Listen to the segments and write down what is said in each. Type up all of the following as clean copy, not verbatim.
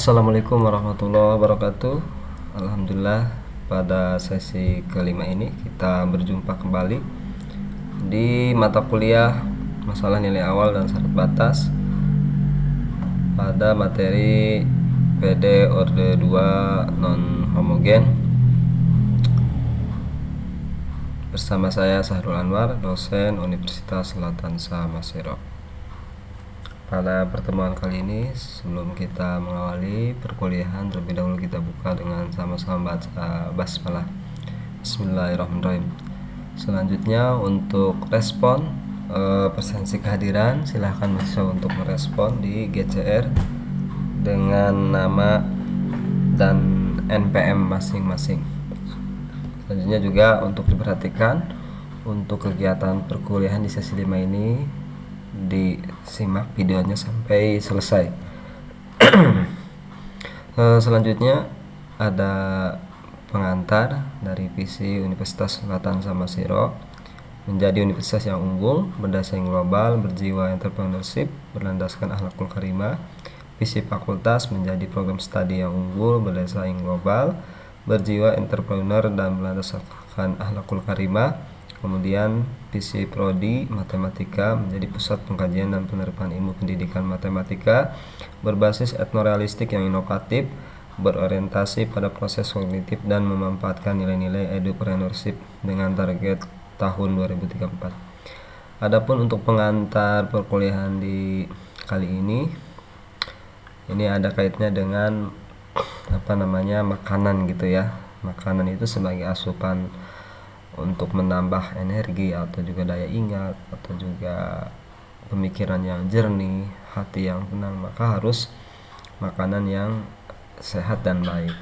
Assalamualaikum warahmatullahi wabarakatuh. Alhamdulillah, pada sesi kelima ini kita berjumpa kembali di mata kuliah masalah nilai awal dan syarat batas pada materi PD Orde 2 non homogen bersama saya Sahrul Anwar, dosen Universitas Selatan Samasero. Pada pertemuan kali ini, sebelum kita mengawali perkuliahan, terlebih dahulu kita buka dengan sama-sama baca basmalah. Bismillahirrahmanirrahim. Selanjutnya untuk respon presensi kehadiran, silahkan mahasiswa untuk merespon di GCR dengan nama dan NPM masing-masing. Selanjutnya juga untuk diperhatikan untuk kegiatan perkuliahan di sesi 5 ini disimak videonya sampai selesai. Selanjutnya ada pengantar dari visi Universitas Selatan Samasero menjadi universitas yang unggul, berdasarkan global, berjiwa entrepreneurship, berlandaskan akhlakul karimah. Visi fakultas menjadi program studi yang unggul, berdasarkan global, berjiwa entrepreneur dan berlandaskan akhlakul karimah. Kemudian visi prodi matematika menjadi pusat pengkajian dan penerapan ilmu pendidikan matematika berbasis etnorealistik yang inovatif, berorientasi pada proses kognitif dan memanfaatkan nilai-nilai edupreneurship dengan target tahun 2034. Adapun untuk pengantar perkuliahan di kali ini ada kaitannya dengan makanan gitu ya. Makanan itu sebagai asupan untuk menambah energi atau juga daya ingat atau juga pemikiran yang jernih, hati yang tenang, maka harus makanan yang sehat dan baik.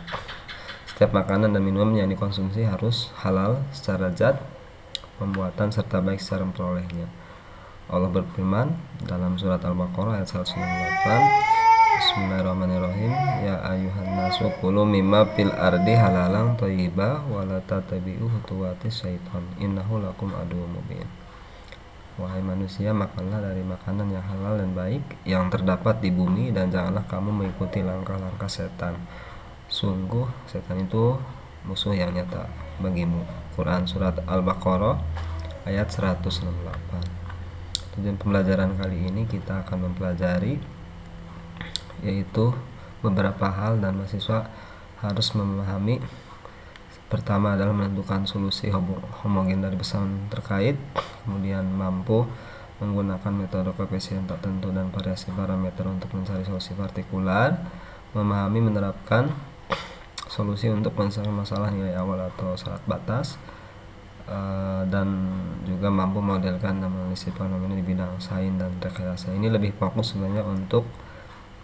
Setiap makanan dan minuman yang dikonsumsi harus halal secara zat, pembuatan serta baik secara memperolehnya. Allah berfirman dalam surat Al-Baqarah ayat 198, Bismillahirrahmanirrahim. Ya ayuhan nasu kulu mimma fil ardi halalang thayyiba wa la tattabi'u khutuwatis syaitan innahu lakum aduwwum mubin. Wahai manusia, makanlah dari makanan yang halal dan baik yang terdapat di bumi dan janganlah kamu mengikuti langkah-langkah setan. Sungguh setan itu musuh yang nyata bagimu. Quran surat Al-Baqarah ayat 168. Tujuan pembelajaran kali ini kita akan mempelajari yaitu beberapa hal dan mahasiswa harus memahami. Pertama adalah menentukan solusi homogen dari pesanan terkait, kemudian mampu menggunakan metode koefisien tak tentu dan variasi parameter untuk mencari solusi partikular, memahami menerapkan solusi untuk menyelesaikan masalah nilai awal atau syarat batas, dan juga mampu modelkan dan menganalisis fenomena di bidang sains dan rekayasa. Ini lebih fokus sebenarnya untuk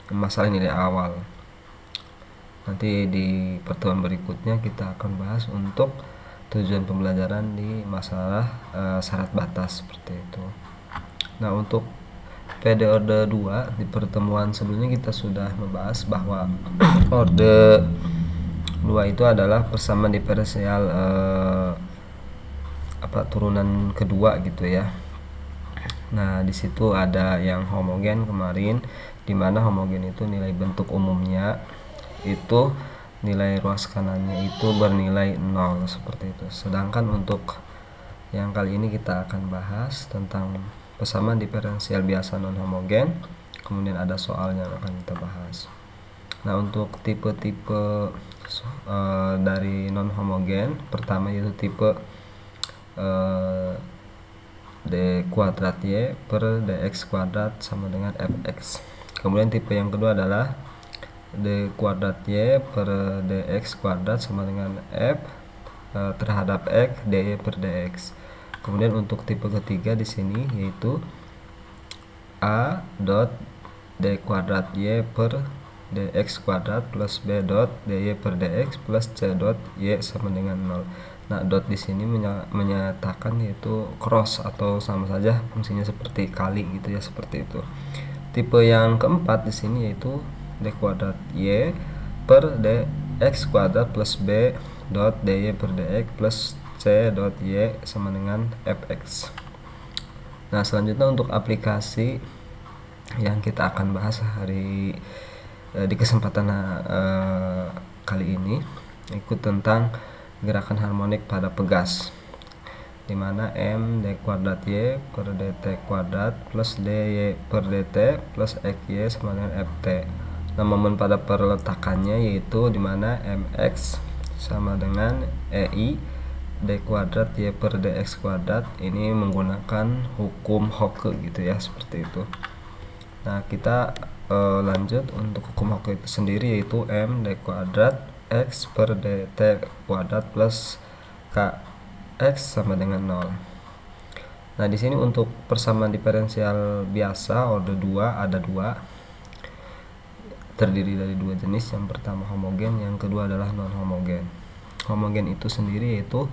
masalah nilai awal. Nanti di pertemuan berikutnya kita akan bahas untuk tujuan pembelajaran di masalah syarat batas seperti itu. Nah, untuk PD Orde 2 di pertemuan sebelumnya kita sudah membahas bahwa Orde 2 itu adalah persamaan diferensial turunan kedua gitu ya. Nah, di situ ada yang homogen kemarin, di mana homogen itu nilai bentuk umumnya itu nilai ruas kanannya itu bernilai 0 seperti itu. Sedangkan untuk yang kali ini kita akan bahas tentang persamaan diferensial biasa non homogen, kemudian ada soal yang akan kita bahas. Nah, untuk tipe-tipe dari non homogen, pertama yaitu tipe d kuadrat y per dx kuadrat sama dengan fx. Kemudian tipe yang kedua adalah d kuadrat y per dx kuadrat sama dengan f terhadap x dy per dx. Kemudian untuk tipe ketiga di sini yaitu a dot d kuadrat y per dx kuadrat plus b dot dy per dx plus c dot y sama dengan 0. Nah, dot di sini menyatakan yaitu cross atau sama saja fungsinya seperti kali gitu ya, seperti itu. Tipe yang keempat di sini yaitu d kuadrat y per dx kuadrat plus b dot dy per dx plus c dot y sama dengan fx. Nah, selanjutnya untuk aplikasi yang kita akan bahas hari di kesempatan kali ini ikut tentang gerakan harmonik pada pegas, dimana M d kuadrat Y per dt kuadrat plus dy per dt plus xy sama dengan ft. Nah, momen pada perletakannya yaitu dimana mx sama dengan ei d kuadrat y per dx kuadrat, ini menggunakan hukum Hooke gitu ya, seperti itu. Nah, kita lanjut untuk hukum Hooke itu sendiri, yaitu m d kuadrat x per dt kuadrat plus kx sama dengan 0. Nah, di sini untuk persamaan diferensial biasa order 2 ada 2, terdiri dari 2 jenis. Yang pertama homogen, yang kedua adalah non homogen. Homogen itu sendiri yaitu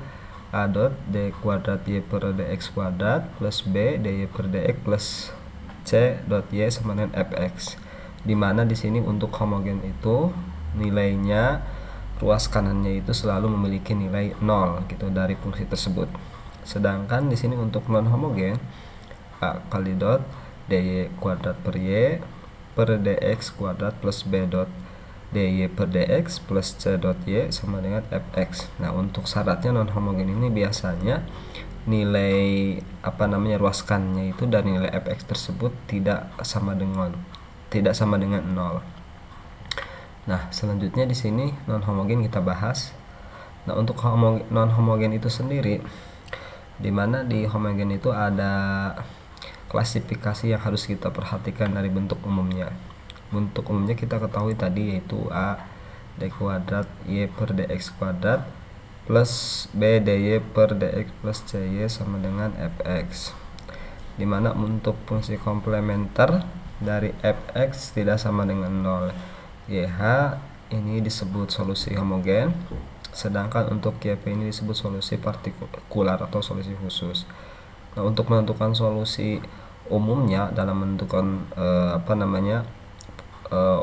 a dot d kuadrat y per dx kuadrat plus b dy per dx plus c dot y sama dengan fx, dimana di sini untuk homogen itu nilainya ruas kanannya itu selalu memiliki nilai 0 gitu dari fungsi tersebut. Sedangkan di sini untuk non homogen a kali dot dy kuadrat per y per dx kuadrat plus b dot dy per dx plus c dot y sama dengan fx. Nah, untuk syaratnya non homogen ini biasanya nilai ruas kanannya itu dari nilai fx tersebut tidak sama dengan 0. Nah, selanjutnya di sini non homogen kita bahas. Nah, untuk non homogen itu sendiri, dimana di homogen itu ada klasifikasi yang harus kita perhatikan dari bentuk umumnya. Bentuk umumnya kita ketahui tadi, yaitu a d kuadrat y per dx kuadrat plus b dy per dx plus cy sama dengan fx, dimana untuk fungsi komplementer dari fx tidak sama dengan 0, YH ini disebut solusi homogen, sedangkan untuk YP ini disebut solusi partikular atau solusi khusus. Nah, untuk menentukan solusi umumnya dalam menentukan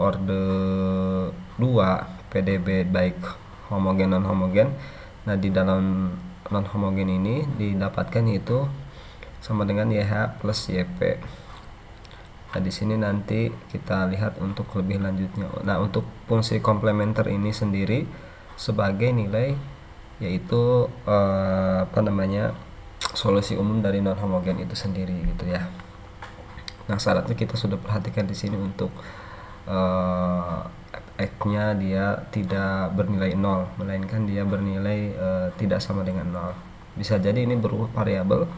order 2 PDB baik homogen non homogen. Nah, di dalam non homogen ini didapatkan yaitu sama dengan YH plus YP. Nah, di sini nanti kita lihat untuk lebih lanjutnya. Nah, untuk fungsi komplementer ini sendiri sebagai nilai yaitu solusi umum dari non homogen itu sendiri gitu ya. Nah, syaratnya kita sudah perhatikan di sini untuk x-nya dia tidak bernilai 0, melainkan dia bernilai tidak sama dengan 0. Bisa jadi ini berupa variabel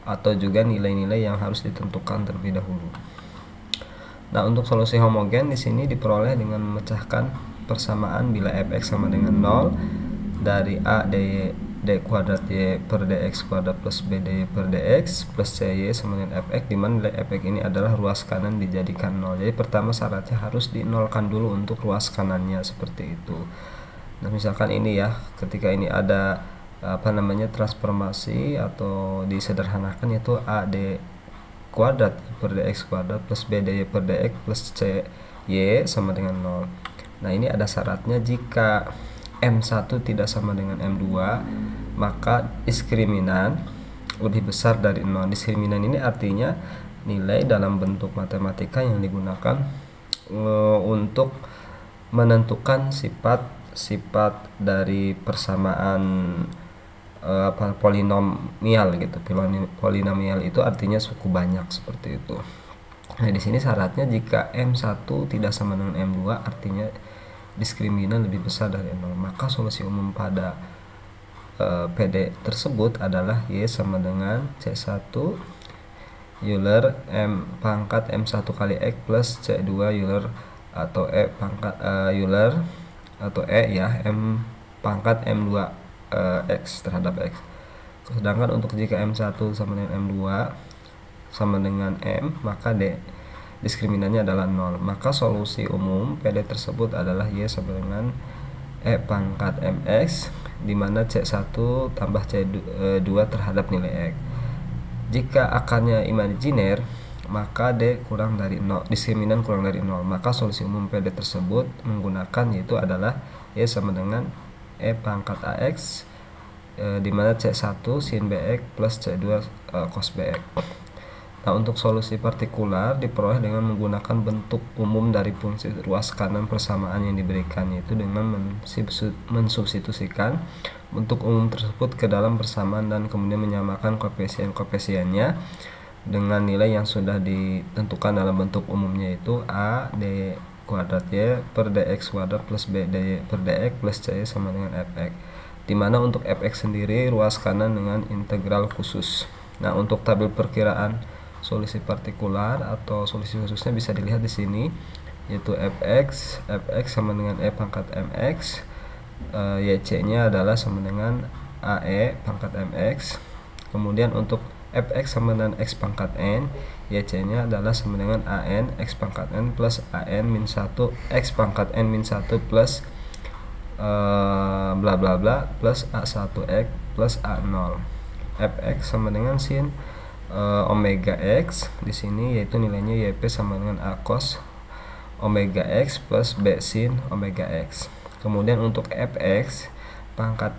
atau juga nilai-nilai yang harus ditentukan terlebih dahulu. Nah, untuk solusi homogen di sini diperoleh dengan memecahkan persamaan bila fx sama dengan 0 dari a d kuadrat y per dx kuadrat plus b dy per dx plus cy sama dengan fx, di mana nilai fx ini adalah ruas kanan dijadikan 0. Jadi pertama syaratnya harus dinolkan dulu untuk ruas kanannya, seperti itu. Nah, misalkan ini ya, ketika ini ada transformasi atau disederhanakan, yaitu a d kuadrat per dx kuadrat plus b dy per dx plus c y sama dengan 0. Nah, ini ada syaratnya, jika M1 tidak sama dengan M2 maka diskriminan lebih besar dari 0. Diskriminan ini artinya nilai dalam bentuk matematika yang digunakan untuk menentukan sifat dari persamaan polinomial gitu. Polinomial itu artinya suku banyak, seperti itu. Nah, di sini syaratnya jika M1 tidak sama dengan M2 artinya diskriminan lebih besar dari 0, maka solusi umum pada PD tersebut adalah Y sama dengan C1 Euler M pangkat M1 kali X plus C2 Euler atau E pangkat Euler atau E ya M pangkat M2 X terhadap X. Sedangkan untuk jika M1 sama dengan M2 sama dengan M, maka D diskriminannya adalah 0. Maka solusi umum PD tersebut adalah Y sama dengan E pangkat MX, di mana C1 tambah C2 terhadap nilai X. Jika akarnya imajiner, maka D kurang dari 0, diskriminan kurang dari 0. Maka solusi umum PD tersebut menggunakan yaitu adalah Y sama dengan E pangkat AX, di mana C1 sin BX plus C2 cos BX. Nah, untuk solusi partikular diperoleh dengan menggunakan bentuk umum dari fungsi ruas kanan persamaan yang diberikan, yaitu dengan mensubstitusikan bentuk umum tersebut ke dalam persamaan dan kemudian menyamakan koefisien-koefisiennya dengan nilai yang sudah ditentukan dalam bentuk umumnya, yaitu A D kuadrat Y per dx kuadrat plus B dy per dx plus C sama dengan fx, dimana untuk fx sendiri ruas kanan dengan integral khusus. Nah, untuk tabel perkiraan solusi partikular atau solusi khususnya bisa dilihat di sini, yaitu fx sama dengan E pangkat mx, yc nya adalah sama dengan ae pangkat mx. Kemudian untuk fx sama dengan x pangkat n, yc nya adalah sama dengan an x pangkat n plus an min 1 x pangkat n min 1 plus bla bla bla plus a1x plus a0. fx sama dengan sin omega x di sini, yaitu nilainya yp sama dengan a cos omega x plus b sin omega x. Kemudian untuk fx pangkat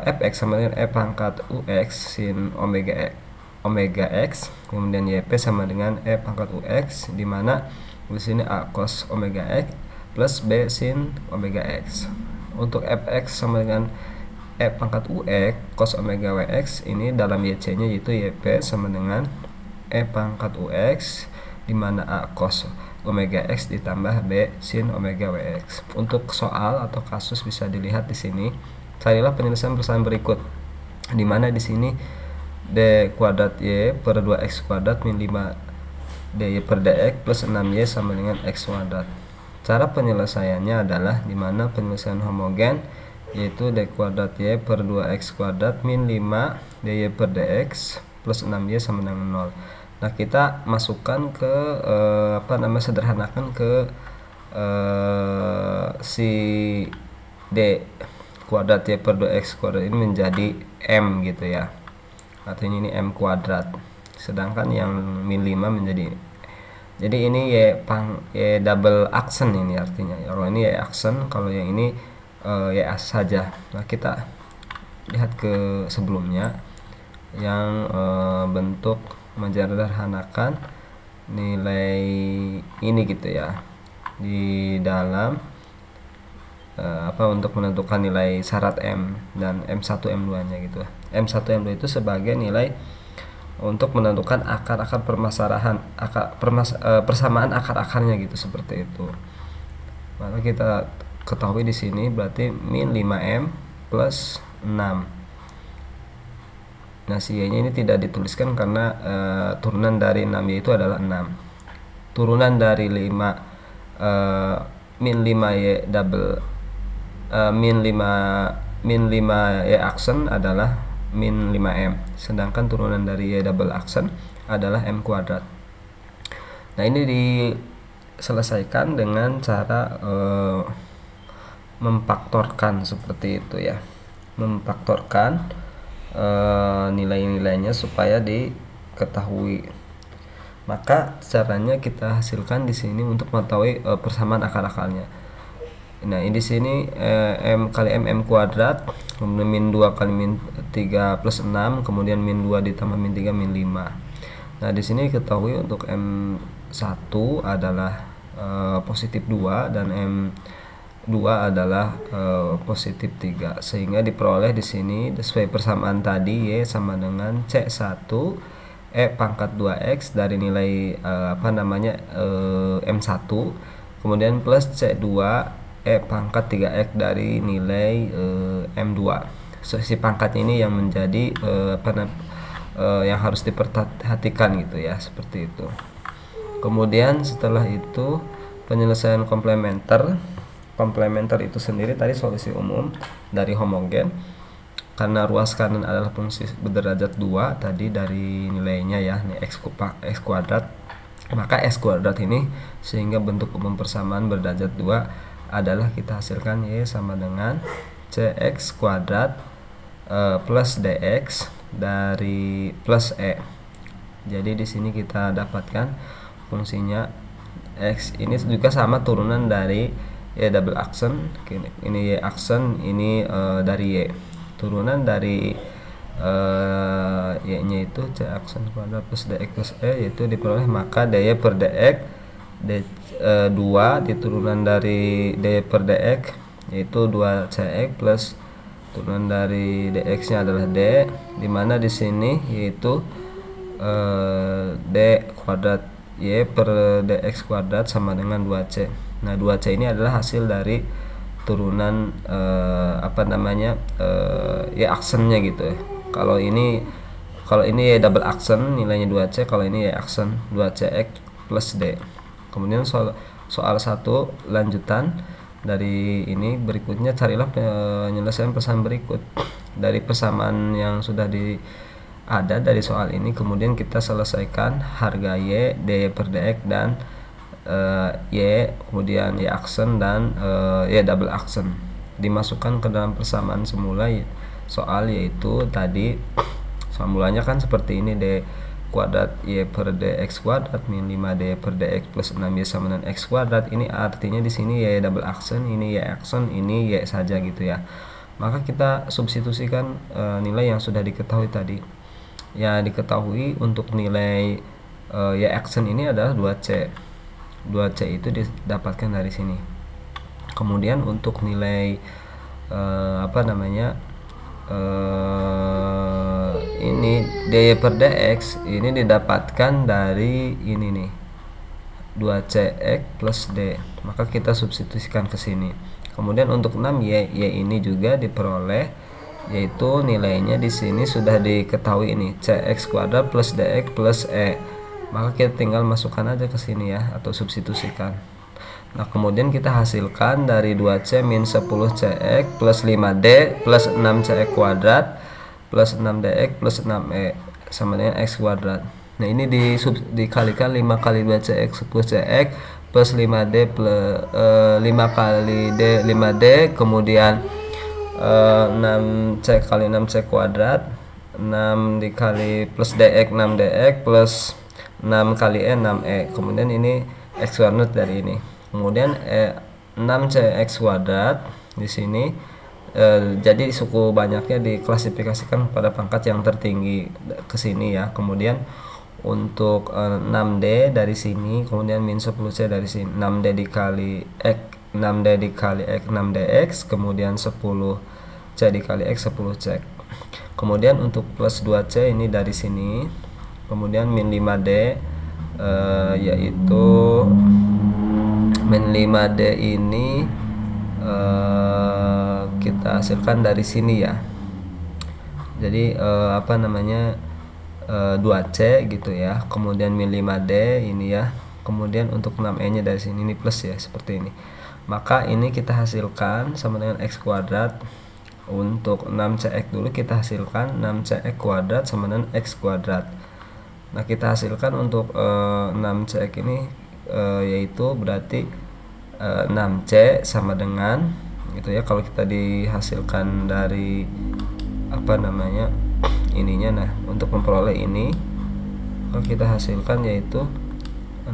fx sama dengan e pangkat ux sin omega x, kemudian yp sama dengan e pangkat ux, di mana di sini a cos omega x plus b sin omega x. Untuk fx sama dengan e pangkat ux cos omega wx, ini dalam yc nya yaitu yp sama dengan e pangkat ux, di mana a cos omega x ditambah b sin omega wx. Untuk soal atau kasus bisa dilihat di sini. Carilah penyelesaian persamaan berikut, di mana di sini d kuadrat y per 2x kuadrat min 5 dy per dx plus 6y sama dengan x kuadrat. Cara penyelesaiannya adalah di mana penyelesaian homogen, yaitu d kuadrat y per 2x kuadrat min 5 dy per dx plus 6y sama dengan 0. Nah, kita masukkan ke sederhanakan ke si d kuadrat y per 2x kuadrat ini menjadi m gitu ya, artinya ini m kuadrat, sedangkan yang min 5 menjadi, jadi ini y double aksen ini artinya. Kalau ini y aksen, kalau yang ini y saja. Nah, kita lihat ke sebelumnya yang bentuk menyederhanakan nilai ini gitu ya, di dalam untuk menentukan nilai syarat M dan M1 M2 nya gitu. M1 M2 itu sebagai nilai untuk menentukan akar-akar permasalahan, persamaan akar-akarnya gitu, seperti itu. Maka kita ketahui di sini berarti min 5M plus 6. Nah, si y nya ini tidak dituliskan karena turunan dari 6y itu adalah 6. Turunan dari 5 min 5y double min 5y aksen adalah min 5m, sedangkan turunan dari y double aksen adalah m kuadrat. Nah, ini diselesaikan dengan cara memfaktorkan seperti itu ya, memfaktorkan nilai-nilainya supaya diketahui. Maka caranya kita hasilkan di sini untuk mengetahui persamaan akar-akarnya. Nah, di sini m kali m kuadrat, kemudian min 2 kali min 3 plus 6, kemudian min 2 ditambah min 3 min 5. Nah, di sini ketahui untuk m1 adalah positif 2 dan m2 adalah positif 3, sehingga diperoleh di sini sesuai persamaan tadi y sama dengan C1 e pangkat 2x dari nilai m1, kemudian plus C2 e pangkat 3x dari nilai m2. Si pangkatnya ini yang menjadi yang harus diperhatikan gitu ya, seperti itu. Kemudian setelah itu penyelesaian komplementer. Komplementer itu sendiri tadi solusi umum dari homogen, karena ruas kanan adalah fungsi berderajat 2 tadi dari nilainya ya, ini x kuadrat, maka x kuadrat ini sehingga bentuk umum persamaan berderajat 2 adalah kita hasilkan y sama dengan cx kuadrat plus dx dari plus e. Jadi di sini kita dapatkan fungsinya x ini juga sama turunan dari y double aksen, ini y aksen, ini dari y. Turunan dari Y nya itu C aksen kuadrat plus dx plus E yaitu diperoleh, maka dy per dx 2 diturunan dari dy per dx yaitu 2cx plus turunan dari dx nya adalah d, dimana di sini yaitu d kuadrat y per dx kuadrat sama dengan 2c. Nah 2c ini adalah hasil dari turunan y aksennya gitu ya. Kalau ini y double aksen nilainya 2c, kalau ini y aksen 2cx plus d. Kemudian soal 1 lanjutan dari ini, berikutnya carilah penyelesaian persamaan berikut dari persamaan yang sudah ada dari soal ini. Kemudian kita selesaikan harga y, dy per dx dan y, kemudian y aksen dan y double aksen dimasukkan ke dalam persamaan semula soal, yaitu tadi soal mulanya kan seperti ini, d kuadrat y per dx kuadrat min 5d per dx plus 6y sama dengan x kuadrat. Ini artinya di sini y double aksen, ini y aksen, ini y saja gitu ya. Maka kita substitusikan nilai yang sudah diketahui tadi. Yang diketahui untuk nilai y aksen ini adalah 2c. 2c itu didapatkan dari sini. Kemudian untuk nilai ini dy per dx ini didapatkan dari ini nih 2cx plus d, maka kita substitusikan ke sini. Kemudian untuk 6y, y ini juga diperoleh, yaitu nilainya di sini sudah diketahui ini cx kuadrat plus dx plus e, maka kita tinggal masukkan aja ke sini ya, atau substitusikan. Nah kemudian kita hasilkan dari 2c min 10cx plus 5d plus 6cx kuadrat plus 6dx plus 6e sama dengan x kuadrat. Nah ini dikalikan 5 kali 2cx 10cx plus 5d plus 5 kali d 5d, kemudian 6c kali 6c kuadrat, 6 dikali plus dx 6dx plus 6 kali e 6e, kemudian ini x kuadrat dari ini. Kemudian 6cx kuadrat di sini jadi suku banyaknya diklasifikasikan pada pangkat yang tertinggi ke sini ya. Kemudian untuk 6d dari sini, kemudian min 10c dari sini, 6d dikali x 6d dikali x 6dx, kemudian 10c dikali x 10c. Kemudian untuk plus 2c ini dari sini, kemudian min 5d yaitu min 5d ini kita hasilkan dari sini ya. Jadi 2c gitu ya. Kemudian min 5d ini ya. Kemudian untuk 6e nya dari sini ini plus ya, seperti ini. Maka ini kita hasilkan sama dengan x kuadrat. Untuk 6cx dulu kita hasilkan 6cx kuadrat sama dengan x kuadrat. Nah kita hasilkan untuk 6cx ini yaitu berarti 6c sama dengan gitu ya. Kalau kita dihasilkan dari ininya, nah untuk memperoleh ini kalau kita hasilkan yaitu 6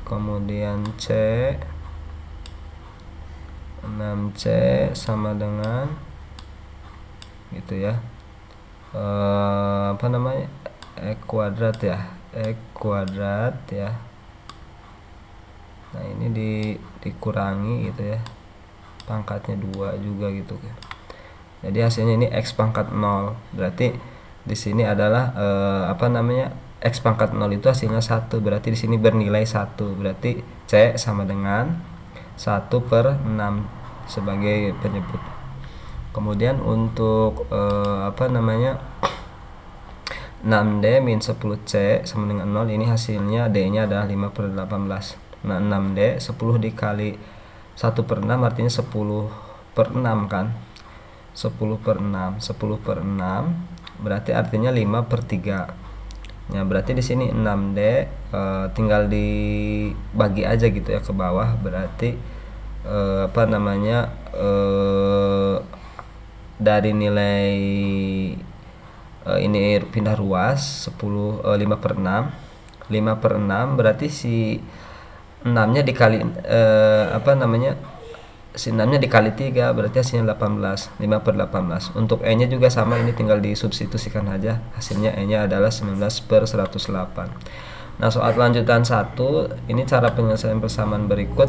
kemudian c 6c sama dengan gitu ya, x kuadrat ya, x kuadrat ya. Nah ini dikurangi gitu ya, pangkatnya 2 juga gitu ya. Jadi hasilnya ini x pangkat 0. Berarti di sini adalah x pangkat 0 itu hasilnya 1. Berarti di sini bernilai 1. Berarti c sama dengan 1/6 sebagai penyebut. Kemudian untuk 6d min 10c sama dengan 0, ini hasilnya d nya adalah 5/18. Nah 6d 10 dikali 1/6 artinya 10/6 kan, 10/6 berarti artinya 5/3. Ya berarti di sini 6d tinggal dibagi aja gitu ya ke bawah. Berarti dari nilai ini pindah ruas 5/6 berarti si 6 nya dikali 6 nya dikali 3 berarti hasilnya 18, 5/18. Untuk E nya juga sama, ini tinggal disubstitusikan aja, hasilnya E nya adalah 19/108. Nah, soal lanjutan 1 ini cara penyelesaian persamaan berikut,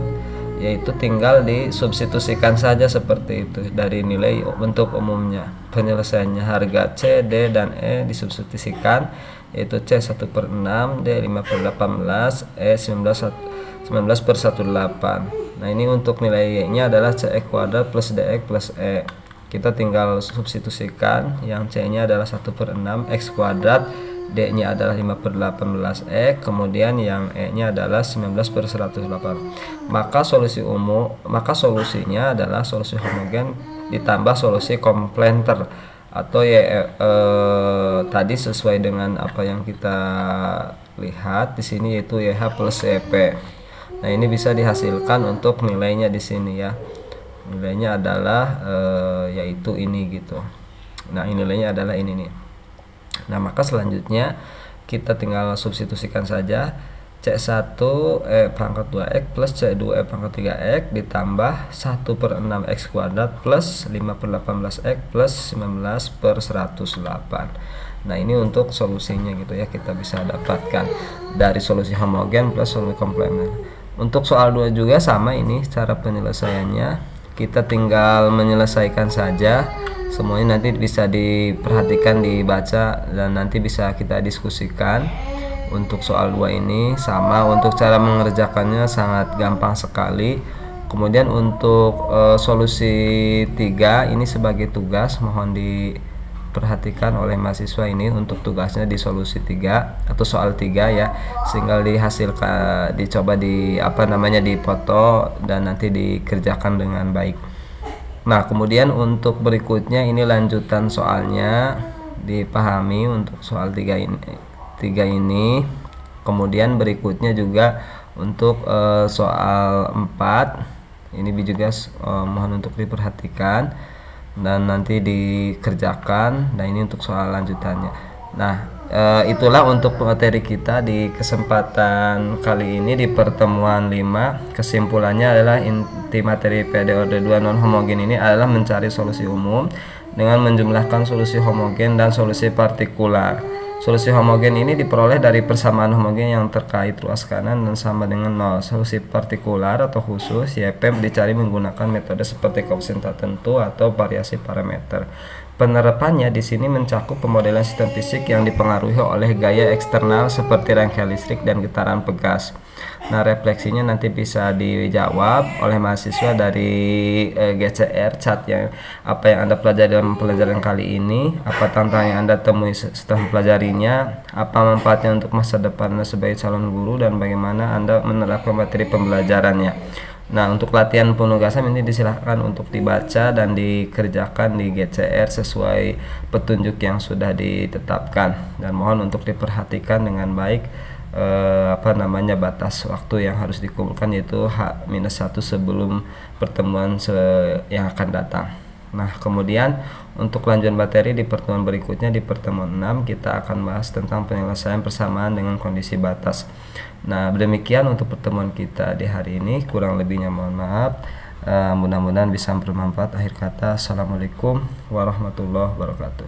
yaitu tinggal disubstitusikan saja seperti itu dari nilai bentuk umumnya. Penyelesaiannya harga C, D, dan E disubstitusikan, yaitu C 1/6, D 5/18, E 19/108. Nah, ini untuk nilai Y-nya adalah CX kuadrat plus DX plus E. Kita tinggal substitusikan, yang C-nya adalah 1/6 X kuadrat, D-nya adalah 5/18 E, kemudian yang E-nya adalah 19/108. Maka solusinya adalah solusi homogen ditambah solusi komplementer atau tadi sesuai dengan apa yang kita lihat di sini, yaitu YH plus YP. Nah, ini bisa dihasilkan untuk nilainya di sini ya. Nilainya adalah yaitu ini gitu. Nah, ini nilainya adalah ini nih. Nah, maka selanjutnya kita tinggal substitusikan saja C1 E pangkat 2X plus C2 E pangkat 3X ditambah 1/6 X kuadrat plus 5/18X plus 19/108. Nah, ini untuk solusinya gitu ya, kita bisa dapatkan dari solusi homogen plus solusi komplementer. Untuk soal 2 juga sama, ini cara penyelesaiannya kita tinggal menyelesaikan saja. Semuanya nanti bisa diperhatikan, dibaca, dan nanti bisa kita diskusikan. Untuk soal 2 ini sama, untuk cara mengerjakannya sangat gampang sekali. Kemudian untuk solusi 3 ini sebagai tugas, mohon diperhatikan oleh mahasiswa ini untuk tugasnya di solusi 3 atau soal 3 ya, sehingga dihasilkan, dicoba difoto dan nanti dikerjakan dengan baik. Nah, kemudian untuk berikutnya ini lanjutan soalnya, dipahami untuk soal 3 ini. Kemudian berikutnya juga untuk soal 4 ini juga mohon untuk diperhatikan dan nanti dikerjakan. Nah, ini untuk soal lanjutannya. Nah, itulah untuk materi kita di kesempatan kali ini di pertemuan 5. Kesimpulannya adalah inti materi PDOD 2 non homogen ini adalah mencari solusi umum dengan menjumlahkan solusi homogen dan solusi partikular. Solusi homogen ini diperoleh dari persamaan homogen yang terkait ruas kanan dan sama dengan 0. Solusi partikular atau khusus YP dicari menggunakan metode seperti koefisien tak tentu atau variasi parameter. Penerapannya di sini mencakup pemodelan sistem fisik yang dipengaruhi oleh gaya eksternal seperti rangkaian listrik dan getaran pegas. Nah, refleksinya nanti bisa dijawab oleh mahasiswa dari GCR chat yang apa yang Anda pelajari dalam pelajaran kali ini, apa tantangan yang Anda temui setelah mempelajarinya, apa manfaatnya untuk masa depan Anda sebagai calon guru, dan bagaimana Anda menerapkan materi pembelajarannya. Nah, untuk latihan penugasan ini disilahkan untuk dibaca dan dikerjakan di GCR sesuai petunjuk yang sudah ditetapkan, dan mohon untuk diperhatikan dengan baik batas waktu yang harus dikumpulkan, yaitu H-1 sebelum pertemuan yang akan datang. Nah, kemudian untuk lanjutan materi di pertemuan berikutnya, di pertemuan 6 kita akan bahas tentang penyelesaian persamaan dengan kondisi batas. Nah, demikian untuk pertemuan kita di hari ini, kurang lebihnya mohon maaf. Mudah-mudahan bisa bermanfaat. Akhir kata, assalamualaikum warahmatullahi wabarakatuh.